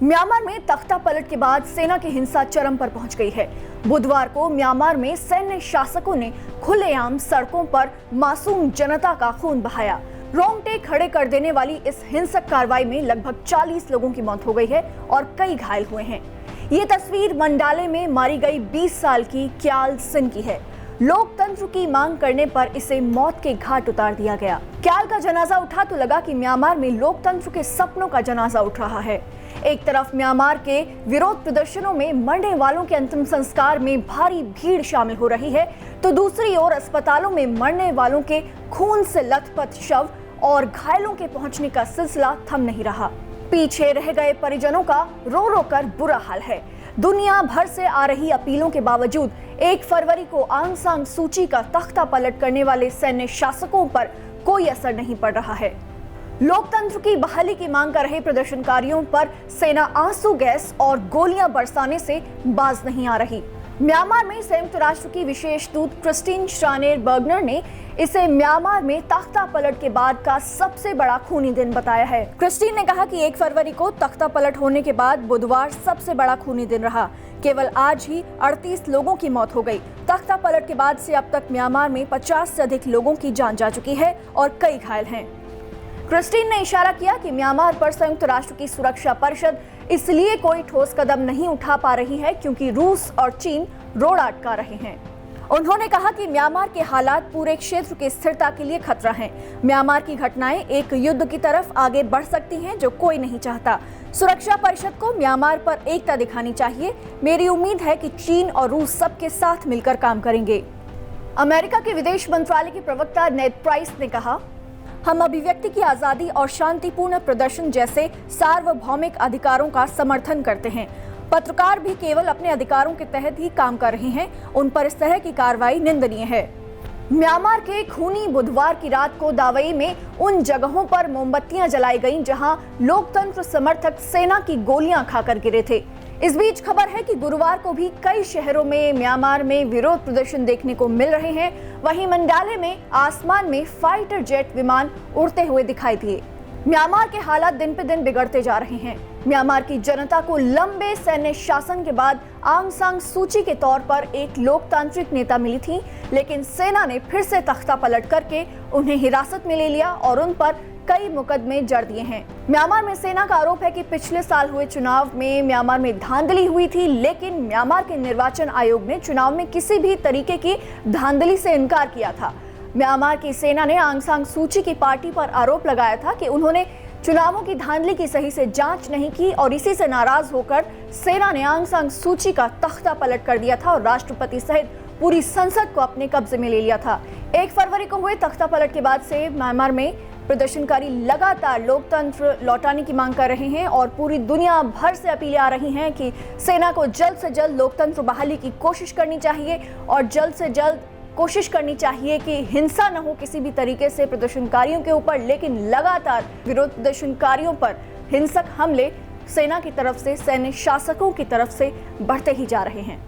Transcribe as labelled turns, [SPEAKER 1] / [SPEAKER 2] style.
[SPEAKER 1] Myanmar में तख्ता पलट के बाद सेना की हिंसा चरम पर पहुंच गई है। बुधवार को म्यांमार में सैन्य शासकों ने खुलेआम सड़कों पर मासूम जनता का खून बहाया। रोंगटे खड़े कर देने वाली इस हिंसक कार्रवाई में लगभग 40 लोगों की मौत हो गई है और कई घायल हुए हैं। ये तस्वीर मंडाले में मारी गई 20 साल की क्याल सिन की है। लोकतंत्र की मांग करने पर इसे मौत के घाट उतार दिया गया। क्याल का जनाजा उठा तो लगा कि म्यांमार में लोकतंत्र के सपनों का जनाजा उठ रहा है। एक तरफ म्यांमार के विरोध प्रदर्शनों में मरने वालों के अंतिम संस्कार में भारी भीड़ शामिल हो रही है, तो दूसरी ओर अस्पतालों में मरने वालों के खून से लथपथ शव और घायलों के पहुंचने का सिलसिला थम नहीं रहा। पीछे रह गए परिजनों का रो रो कर बुरा हाल है। दुनिया भर से आ रही अपीलों के बावजूद 1 फरवरी को आंग सान सूची का तख्ता पलट करने वाले सैन्य शासकों पर कोई असर नहीं पड़ रहा है। लोकतंत्र की बहाली की मांग कर रहे प्रदर्शनकारियों पर सेना आंसू गैस और गोलियां बरसाने से बाज नहीं आ रही। म्यांमार में संयुक्त राष्ट्र की विशेष दूत क्रिस्टीन श्रानेर बर्गनर ने इसे म्यांमार में तख्ता पलट के बाद का सबसे बड़ा खूनी दिन बताया है। क्रिस्टीन ने कहा कि 1 फरवरी को तख्ता पलट होने के बाद बुधवार सबसे बड़ा खूनी दिन रहा। केवल आज ही 38 लोगों की मौत हो गई। तख्ता पलट के बाद से अब तक म्यांमार में 50 से अधिक लोगों की जान जा चुकी है और कई घायल हैं। क्रिस्टीन ने इशारा किया कि म्यांमार पर संयुक्त राष्ट्र की सुरक्षा परिषद इसलिए कोई ठोस कदम नहीं उठा पा रही है क्योंकि रूस और चीन रोड़ा अटका रहे हैं। उन्होंने कहा कि म्यांमार के हालात पूरे क्षेत्र की स्थिरता के लिए खतरा हैं। म्यांमार की घटनाएं एक युद्ध की तरफ आगे बढ़ सकती हैं जो कोई नहीं चाहता। सुरक्षा परिषद को म्यांमार पर एकता दिखानी चाहिए। मेरी उम्मीद है कि चीन और रूस सबके साथ मिलकर काम करेंगे। अमेरिका के विदेश मंत्रालय के प्रवक्ता नेड प्राइस ने कहा, हम अभिव्यक्ति की आजादी और शांतिपूर्ण प्रदर्शन जैसे सार्वभौमिक अधिकारों का समर्थन करते हैं। पत्रकार भी केवल अपने अधिकारों के तहत ही काम कर रहे हैं। उन पर इस तरह की कार्रवाई निंदनीय है। म्यांमार के खूनी बुधवार की रात को दावई में उन जगहों पर मोमबत्तियां जलाई गईं जहां लोकतंत्र समर्थक सेना की गोलियां खाकर गिरे थे। इस बीच खबर है कि गुरुवार को भी कई शहरों में म्यांमार में विरोध प्रदर्शन देखने को मिल रहे हैं। वहीं मंडाले में आसमान में फाइटर जेट विमान उड़ते हुए दिखाई दिए। म्यांमार के हालात दिन पे दिन बिगड़ते जा रहे हैं। म्यांमार की जनता को लंबे सैन्य शासन के बाद आंग सान सूची के तौर पर एक लोकतांत्रिक नेता मिली थी, लेकिन सेना ने फिर से तख्ता पलट करके उन्हें हिरासत में ले लिया और उन पर कई मुकदमे जड़ दिए हैं। म्यांमार में सेना का आरोप है कि पिछले साल हुए चुनाव में म्यांमार में धांधली हुई थी, लेकिन म्यांमार के निर्वाचन आयोग ने चुनाव में किसी भी तरीके की धांधली से इनकार किया था। म्यांमार की सेना ने आंग सान सूची की पार्टी पर आरोप लगाया था कि उन्होंने चुनावों की धांधली की सही से जांच नहीं की और इसी से नाराज होकर सेना ने आंग सान सूची का तख्ता पलट कर दिया था और राष्ट्रपति सहित पूरी संसद को अपने कब्जे में ले लिया था। 1 फरवरी को हुए तख्ता पलट के बाद से म्यांमार में प्रदर्शनकारी लगातार लोकतंत्र लौटाने की मांग कर रहे हैं और पूरी दुनिया भर से अपीलें आ रही हैं कि सेना को जल्द से जल्द लोकतंत्र बहाली की कोशिश करनी चाहिए और जल्द से जल्द कोशिश करनी चाहिए कि हिंसा न हो किसी भी तरीके से प्रदर्शनकारियों के ऊपर। लेकिन लगातार विरोध प्रदर्शनकारियों पर हिंसक हमले सेना की तरफ से, सैन्य शासकों की तरफ से बढ़ते ही जा रहे हैं।